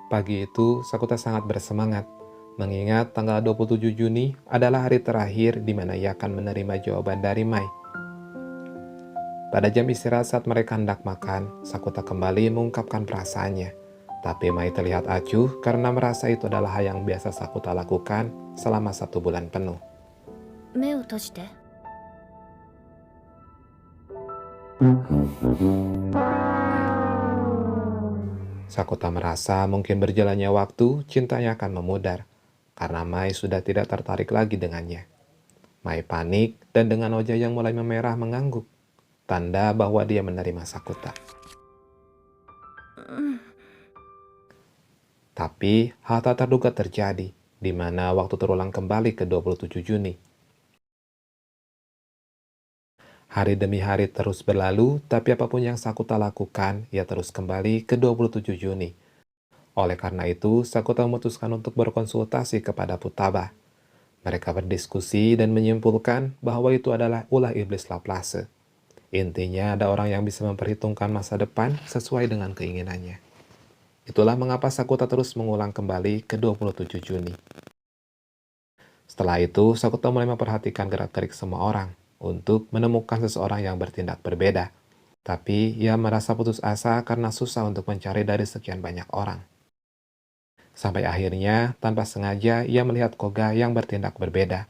Pagi itu, Sakuta sangat bersemangat, mengingat tanggal 27 Juni adalah hari terakhir di mana ia akan menerima jawaban dari Mai. Pada jam istirahat saat mereka hendak makan, Sakuta kembali mengungkapkan perasaannya. Tapi Mai terlihat acuh karena merasa itu adalah hal yang biasa Sakuta lakukan selama 1 bulan penuh. 目を閉じて。 Sakuta merasa mungkin berjalannya waktu, cintanya akan memudar, karena Mai sudah tidak tertarik lagi dengannya. Mai panik dan dengan wajah yang mulai memerah mengangguk, tanda bahwa dia menerima Sakuta. Tapi hal tak terduga terjadi, di mana waktu terulang kembali ke 27 Juni. Hari demi hari terus berlalu, tapi apapun yang Sakuta lakukan, ia terus kembali ke 27 Juni. Oleh karena itu, Sakuta memutuskan untuk berkonsultasi kepada Futaba. Mereka berdiskusi dan menyimpulkan bahwa itu adalah ulah iblis Laplace. Intinya ada orang yang bisa memperhitungkan masa depan sesuai dengan keinginannya. Itulah mengapa Sakuta terus mengulang kembali ke 27 Juni. Setelah itu, Sakuta mulai memperhatikan gerak-gerik semua orang untuk menemukan seseorang yang bertindak berbeda. Tapi ia merasa putus asa karena susah untuk mencari dari sekian banyak orang. Sampai akhirnya, tanpa sengaja, ia melihat Koga yang bertindak berbeda.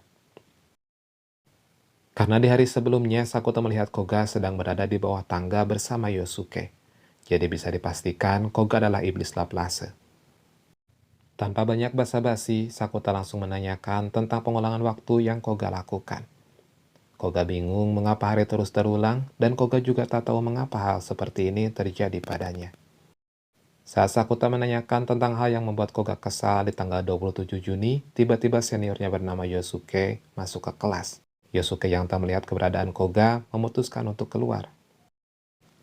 Karena di hari sebelumnya, Sakuta melihat Koga sedang berada di bawah tangga bersama Yosuke. Jadi bisa dipastikan Koga adalah iblis Laplace. Tanpa banyak basa-basi, Sakuta langsung menanyakan tentang pengulangan waktu yang Koga lakukan. Koga bingung mengapa hari terus terulang, dan Koga juga tak tahu mengapa hal seperti ini terjadi padanya. Saat Sakuta menanyakan tentang hal yang membuat Koga kesal di tanggal 27 Juni, tiba-tiba seniornya bernama Yosuke masuk ke kelas. Yosuke yang tak melihat keberadaan Koga memutuskan untuk keluar.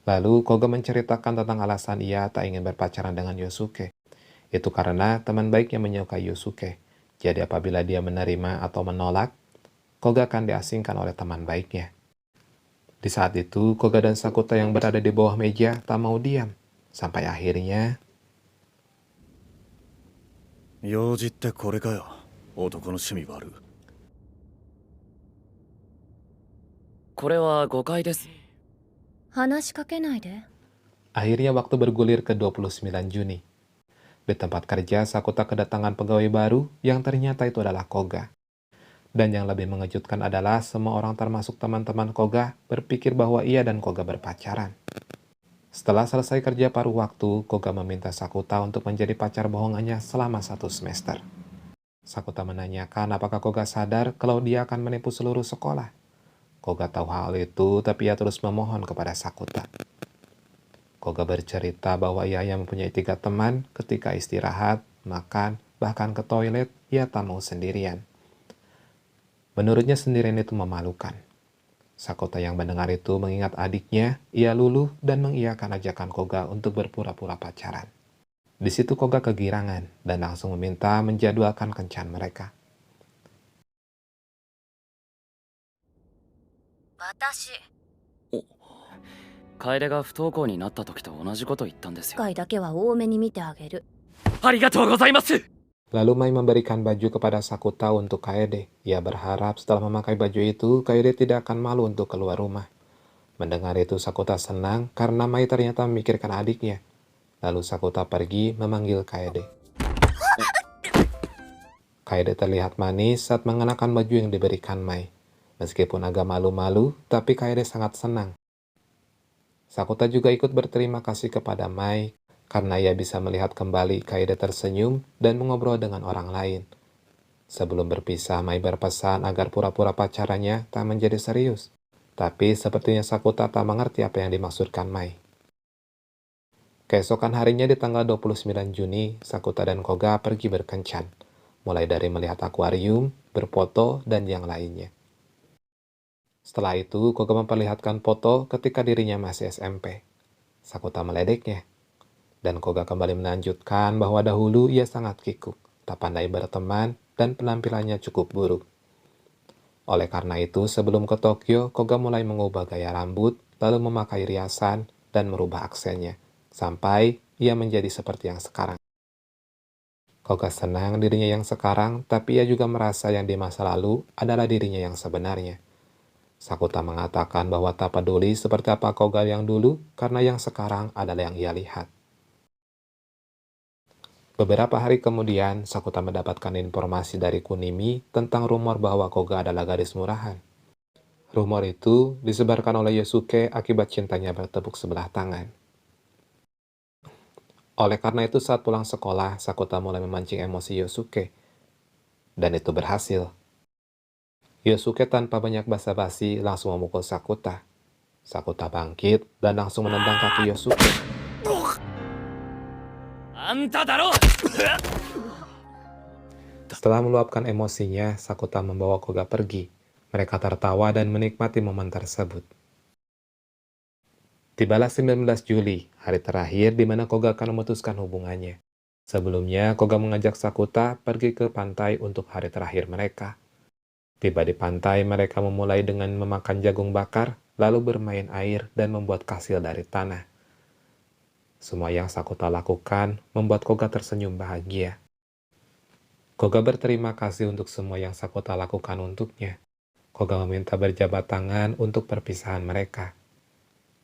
Lalu Koga menceritakan tentang alasan ia tak ingin berpacaran dengan Yosuke. Itu karena teman baiknya menyukai Yosuke. Jadi apabila dia menerima atau menolak, Koga akan diasingkan oleh teman baiknya. Di saat itu, Koga dan Sakuta yang berada di bawah meja tak mau diam. Sampai akhirnya, 用事ってこれかよ。男の趣味悪。これは誤解です。話しかけないで。 akhirnya waktu bergulir ke 29 Juni. Di tempat kerja, Sakuta kedatangan pegawai baru yang ternyata itu adalah Koga. Dan yang lebih mengejutkan adalah semua orang termasuk teman-teman Koga berpikir bahwa ia dan Koga berpacaran. Setelah selesai kerja paruh waktu, Koga meminta Sakuta untuk menjadi pacar bohongannya selama 1 semester. Sakuta menanyakan apakah Koga sadar kalau dia akan menipu seluruh sekolah. Koga tahu hal itu, tapi ia terus memohon kepada Sakuta. Koga bercerita bahwa ia hanya mempunyai 3 teman ketika istirahat, makan, bahkan ke toilet, ia tak mau sendirian. Menurutnya sendirian itu memalukan. Sakuta yang mendengar itu mengingat adiknya, ia luluh dan mengiyakan ajakan Koga untuk berpura-pura pacaran. Di situ Koga kegirangan dan langsung meminta menjadwalkan kencan mereka. 私。 楓が不登校になった時と同じこと言ったんですよ。回だけは多めに見てあげる。ありがとうございます。 Lalu Mai memberikan baju kepada Sakuta untuk Kaede. Ia berharap setelah memakai baju itu, Kaede tidak akan malu untuk keluar rumah. Mendengar itu Sakuta senang karena Mai ternyata memikirkan adiknya. Lalu Sakuta pergi memanggil Kaede. Kaede terlihat manis saat mengenakan baju yang diberikan Mai. Meskipun agak malu-malu, tapi Kaede sangat senang. Sakuta juga ikut berterima kasih kepada Mai karena ia bisa melihat kembali Kaede tersenyum dan mengobrol dengan orang lain. Sebelum berpisah, Mai berpesan agar pura-pura pacarannya tak menjadi serius. Tapi sepertinya Sakuta tak mengerti apa yang dimaksudkan Mai. Keesokan harinya di tanggal 29 Juni, Sakuta dan Koga pergi berkencan. Mulai dari melihat akuarium, berfoto, dan yang lainnya. Setelah itu, Koga memperlihatkan foto ketika dirinya masih SMP. Sakuta meledeknya. Dan Koga kembali melanjutkan bahwa dahulu ia sangat kikuk, tak pandai berteman, dan penampilannya cukup buruk. Oleh karena itu, sebelum ke Tokyo, Koga mulai mengubah gaya rambut, lalu memakai riasan, dan merubah aksennya, sampai ia menjadi seperti yang sekarang. Koga senang dirinya yang sekarang, tapi ia juga merasa yang di masa lalu adalah dirinya yang sebenarnya. Sakuta mengatakan bahwa tak peduli seperti apa Koga yang dulu, karena yang sekarang adalah yang ia lihat. Beberapa hari kemudian, Sakuta mendapatkan informasi dari Kunimi tentang rumor bahwa Koga adalah gadis murahan. Rumor itu disebarkan oleh Yosuke akibat cintanya bertepuk sebelah tangan. Oleh karena itu saat pulang sekolah, Sakuta mulai memancing emosi Yosuke. Dan itu berhasil. Yosuke tanpa banyak basa-basi langsung memukul Sakuta. Sakuta bangkit dan langsung menendang kaki Yosuke. あんただろ Setelah meluapkan emosinya, Sakuta membawa Koga pergi. Mereka tertawa dan menikmati momen tersebut. Tibalah 19 Juli, hari terakhir di mana Koga akan memutuskan hubungannya. Sebelumnya, Koga mengajak Sakuta pergi ke pantai untuk hari terakhir mereka. Tiba di pantai, mereka memulai dengan memakan jagung bakar, lalu bermain air dan membuat kastil dari tanah. Semua yang Sakuta lakukan membuat Koga tersenyum bahagia. Koga berterima kasih untuk semua yang Sakuta lakukan untuknya. Koga meminta berjabat tangan untuk perpisahan mereka.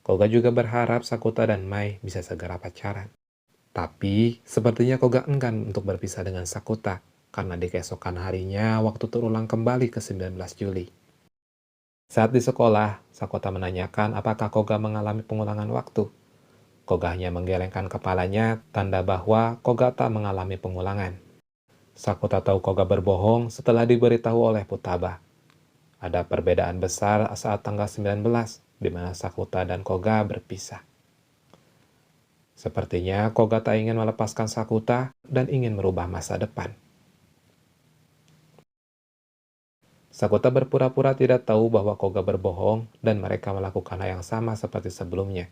Koga juga berharap Sakuta dan Mai bisa segera pacaran. Tapi, sepertinya Koga enggan untuk berpisah dengan Sakuta, karena di keesokan harinya waktu terulang kembali ke 19 Juli. Saat di sekolah, Sakuta menanyakan apakah Koga mengalami pengulangan waktu. Koga hanya menggelengkan kepalanya, tanda bahwa Koga tak mengalami pengulangan. Sakuta tahu Koga berbohong setelah diberitahu oleh Futaba. Ada perbedaan besar saat tanggal 19, di mana Sakuta dan Koga berpisah. Sepertinya Koga tak ingin melepaskan Sakuta dan ingin merubah masa depan. Sakuta berpura-pura tidak tahu bahwa Koga berbohong dan mereka melakukan hal yang sama seperti sebelumnya.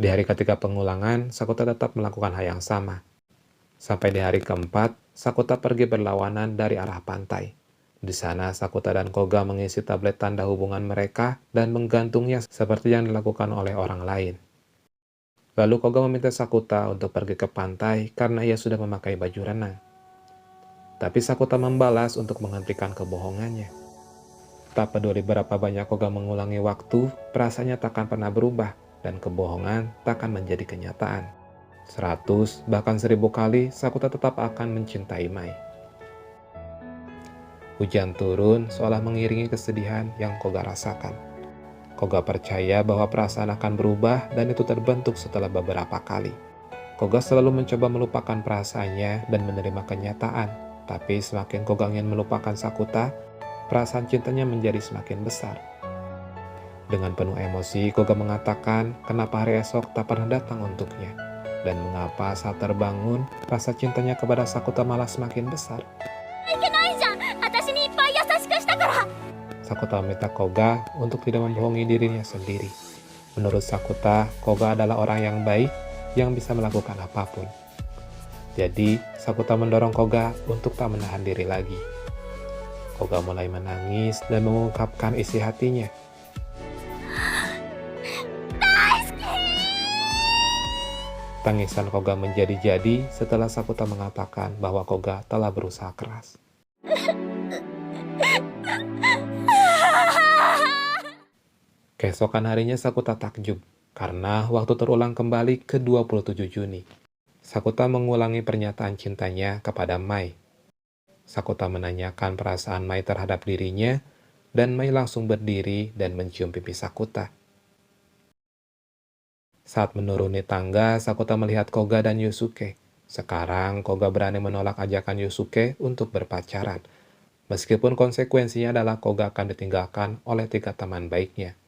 Di hari ketiga pengulangan, Sakuta tetap melakukan hal yang sama. Sampai di hari keempat, Sakuta pergi berlawanan dari arah pantai. Di sana, Sakuta dan Koga mengisi tablet tanda hubungan mereka dan menggantungnya seperti yang dilakukan oleh orang lain. Lalu Koga meminta Sakuta untuk pergi ke pantai karena ia sudah memakai baju renang. Tapi Sakuta membalas untuk menghentikan kebohongannya. Tak peduli berapa banyak Koga mengulangi waktu, perasaannya takkan pernah berubah dan kebohongan takkan menjadi kenyataan. 100 bahkan 1000 kali Sakuta tetap akan mencintai Mai. Hujan turun seolah mengiringi kesedihan yang Koga rasakan. Koga percaya bahwa perasaan akan berubah dan itu terbentuk setelah beberapa kali. Koga selalu mencoba melupakan perasaannya dan menerima kenyataan, tapi semakin Koga ingin melupakan Sakuta, perasaan cintanya menjadi semakin besar. Dengan penuh emosi, Koga mengatakan kenapa hari esok tak pernah datang untuknya, dan mengapa saat terbangun, rasa cintanya kepada Sakuta malah semakin besar. Sakuta meminta Koga untuk tidak membohongi dirinya sendiri. Menurut Sakuta, Koga adalah orang yang baik yang bisa melakukan apapun. Jadi, Sakuta mendorong Koga untuk tak menahan diri lagi. Koga mulai menangis dan mengungkapkan isi hatinya. Tangisan Koga menjadi-jadi setelah Sakuta mengatakan bahwa Koga telah berusaha keras. Keesokan harinya Sakuta takjub, karena waktu terulang kembali ke 27 Juni. Sakuta mengulangi pernyataan cintanya kepada Mai. Sakuta menanyakan perasaan Mai terhadap dirinya, dan Mai langsung berdiri dan mencium pipi Sakuta. Saat menuruni tangga, Sakuta melihat Koga dan Yosuke. Sekarang, Koga berani menolak ajakan Yosuke untuk berpacaran. Meskipun konsekuensinya adalah Koga akan ditinggalkan oleh 3 teman baiknya.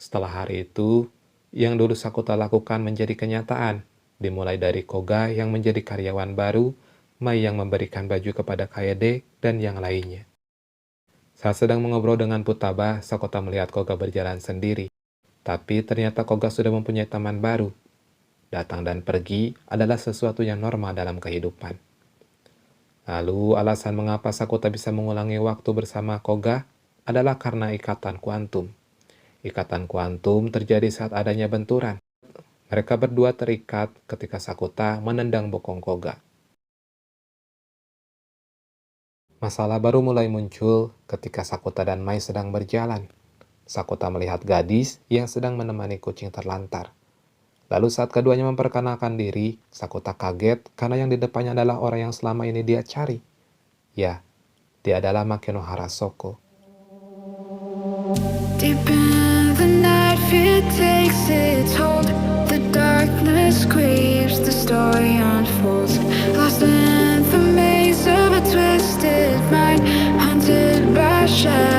Setelah hari itu, yang dulu Sakuta lakukan menjadi kenyataan. Dimulai dari Koga yang menjadi karyawan baru, Mai yang memberikan baju kepada Kaede, dan yang lainnya. Saat sedang mengobrol dengan Futaba, Sakuta melihat Koga berjalan sendiri. Tapi ternyata Koga sudah mempunyai teman baru. Datang dan pergi adalah sesuatu yang normal dalam kehidupan. Lalu alasan mengapa Sakuta bisa mengulangi waktu bersama Koga adalah karena ikatan kuantum. Ikatan kuantum terjadi saat adanya benturan. Mereka berdua terikat ketika Sakuta menendang bokong Koga. Masalah baru mulai muncul ketika Sakuta dan Mai sedang berjalan. Sakuta melihat gadis yang sedang menemani kucing terlantar. Lalu saat keduanya memperkenalkan diri, Sakuta kaget karena yang di depannya adalah orang yang selama ini dia cari. Ya, dia adalah Makinohara Soko. Deep in the night, fear takes its hold. The darkness creeps, the story unfolds. Lost in the maze of a twisted mind, haunted by shadows.